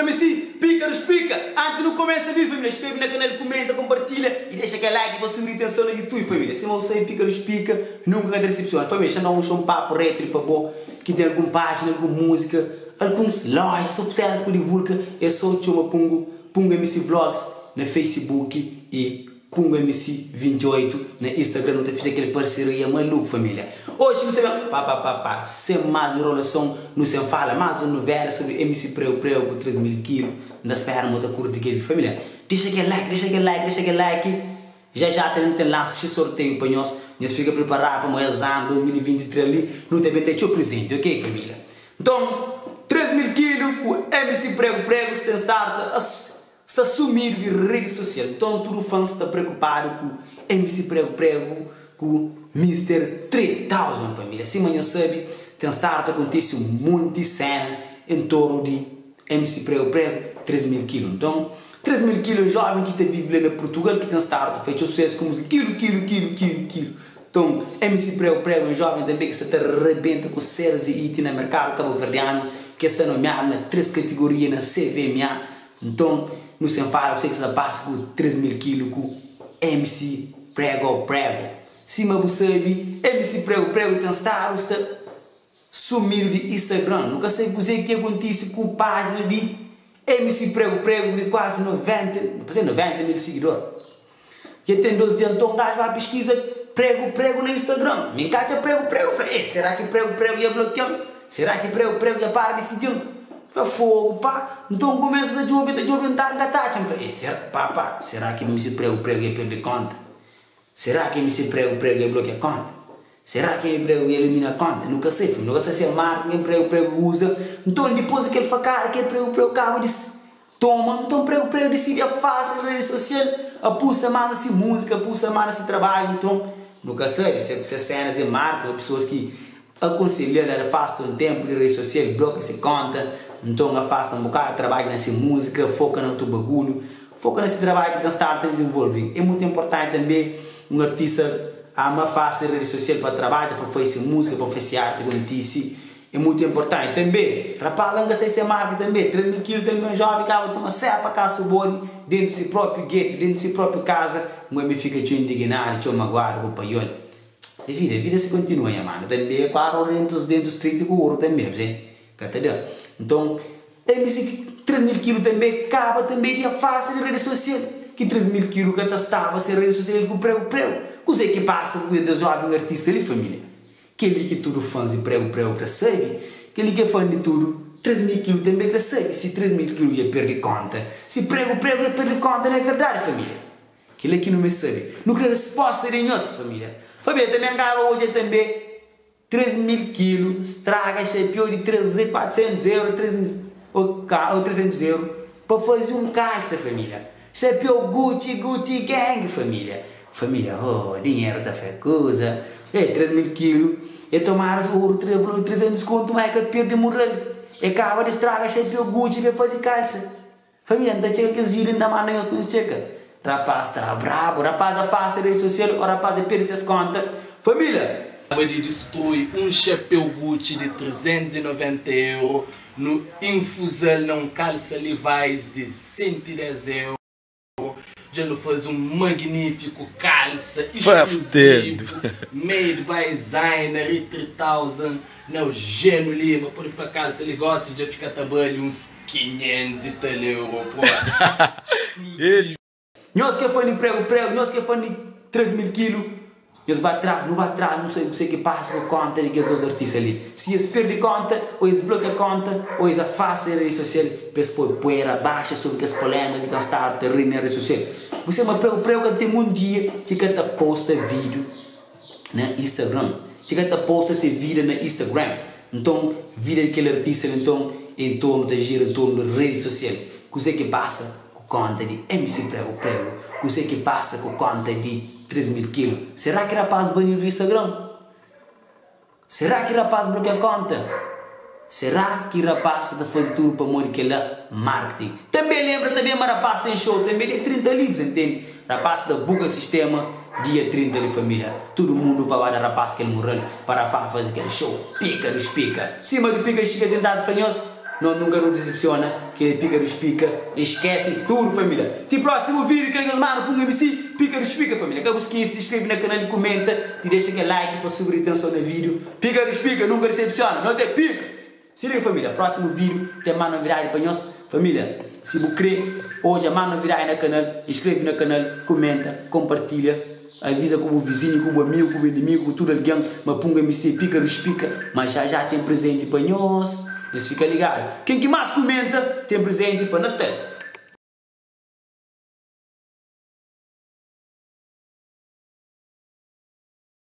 Punga-me sim, pica-nos pica. Antes não começa a vir, família, inscreve no canal, comenta, compartilha e deixa aquele like para subir a atenção no YouTube, família. Se não sei, pica-nos pica, nunca vai decepcionar. Família, já não um papo retro para bom, que tem alguma página, alguma música, algumas lojas, só precisas por divulgar. É só chama Punga MC Vlogs no Facebook e Punga MC 28 no Instagram. Não te fiz aquele parceria maluco, família. Hoje não sei sem mais enrolação, não se fala mais uma novela sobre MC Prego com 3.000 quilos. Não espera muita curta que família. Deixa aquele like, deixa aquele like, deixa aquele like. Já tem lança esse sorteio para nós. Nós fica preparado para o exame 2023 ali. Não te vender o presente, ok, família? Então, 3.000 quilos, o MC Prego está sumido de rede social. Então, todo fã está preocupado com o MC Prego, com Mr. 3000, família. Assim, amanhã sabe, tem start acontece um monte de cena em torno de MC Prego, 3.000 quilos. Então, 3.000 quilos, jovem que vive lá na Portugal, que tem start, feito sucesso como quilo. Então, MC Prego, um jovem também que se arrebenta com séries e IT no mercado cabo-verdiano, que está nomeado na 3 categorias na CVMA. Então, não se fala, você que está passa com 3.000 quilos com MC Prego. Se você sabe, MC Prego tem está sumido de Instagram. Nunca sei o que acontece com a página de MC Prego de quase 90 mil seguidores. Que tem 2 dias, então gajo vai pesquisa Prego no Instagram. Me encaixa Prego. Falei, será que Prego ia bloquear? Será que Prego ia parar de seguir? Falei, fogo, pá. Então começa a jogar, falei, será que MC Prego ia perder conta? Será que MC Prego ia bloquear a conta? Será que MC Prego ia eliminar a conta? Nunca sei, filho. Nunca sei se é marketing que Prego usa. Então depois aquele facada que Prego acaba de toma. Então Prego decide a fácil na rede social. Aposta mais nessa música, aposta mais nesse trabalho. Então nunca sei se é cenas de marketing, pessoas que aconselham, afastam um tempo de rede social, bloqueiam essa conta. Então afasta um bocado de trabalho nessa música, foca no teu bagulho, foca nesse trabalho que está a desenvolver. É muito importante também um artista ama fácil a rede social para trabalhar, para fazer música, para fazer arte, como disse. É muito importante também. Rapaz, não sei se é marca também. 3.000 quilos também, um jovem que vai tomar serra para casa bom, dentro do seu próprio gueto, dentro da sua própria casa. Mas me fica indignado, magoado, com o paiol. A vida se continua, mano. Também é claro, dentro dos 30 com o ouro também, entendeu? Então, MC 3.000 quilos também acaba também de afastar de rede social. Que 3.000 quilos que estava sem rede social com Prego. Coisa que passa com o jovem artista ali, família. Que ele que tudo fãs de Prego cresce. Que ele que é fã de tudo. 3.000 quilos também cresce. Se 3.000 quilos ia perder conta. Se Prego ia perder conta, não é verdade, família. Que ele que não me sabe. Não quer resposta de nós, família. Família, também acaba hoje também. 3.000 quilos, estraga esse pior de 300, 400 euros, 300 euros para fazer um calça, família. Isso é pior Gucci Gang, família. Família, dinheiro está feito coisa. 3.000 quilos, e tomar o ouro 300 conto, mas é que perde morrer. E acaba de estragar esse pior Gucci para fazer calça. Família, não chega aqueles vídeos da mano, não chega. Rapaz, está bravo, rapaz, a face a rede social, o rapaz perde essas contas. Família, acaba de destruir um chapéu Gucci de 390 euros no infusel não calça Levi's de 110 euros. Já não faz um magnífico calça exclusivo made by designer 3000 no Geno Lima. Por isso a calça ele gosta de ficar trabalhando uns 500 e tal euros. Nós que é fã de Prego, nós que é fã de 3.000 quilos. Eles vão atrás, não sei o que passa com a conta de que os dois artistas ali. Se eles perdem conta, ou eles bloqueiam a conta, ou eles afastam a rede social, para eles pôr poeira baixa sobre as polêmicas que estão a terreno na rede social. Você é uma Prego que tem um dia que está posta vídeo na Instagram. Que está posta esse vídeo na Instagram. Então, vídeo daquele artista, então, em torno da gira, em torno da rede social. O que passa com a conta de MC Prego? O que passa com a conta de 3.000 quilos. Será que rapaz baniu do Instagram? Será que rapaz bloqueia a conta? Será que rapaz está fazendo tudo para morrer aquele marketing? Também lembra, também mas rapaz tem show, também tem 30 livros, entende? Rapaz da buga sistema, dia 30 de família. Todo mundo para dar rapaz que ele morreu para fazer aquele show. Pica dos pica. Cima do pica chega tentado fanhoso. nunca nos decepciona, que ele pica dos pica, esquece tudo, família. De próximo vídeo, que mano, punga MC, pica dos pica, família. Acabou se inscreve no canal e comenta, e deixa aquele like para subir atenção no vídeo. Pica dos pica, nunca decepciona, não tem pica. Se liga, família, próximo vídeo tem mais novidade para nós, família. Se você crê, hoje há mais novidade no canal, inscreve no canal, comenta, compartilha, avisa com o vizinho, com o amigo, com o inimigo, com tudo alguém, mas punga MC, pica dos pica, mas já tem presente para nós. Mas fica ligado. Quem que mais comenta tem presente para Natal.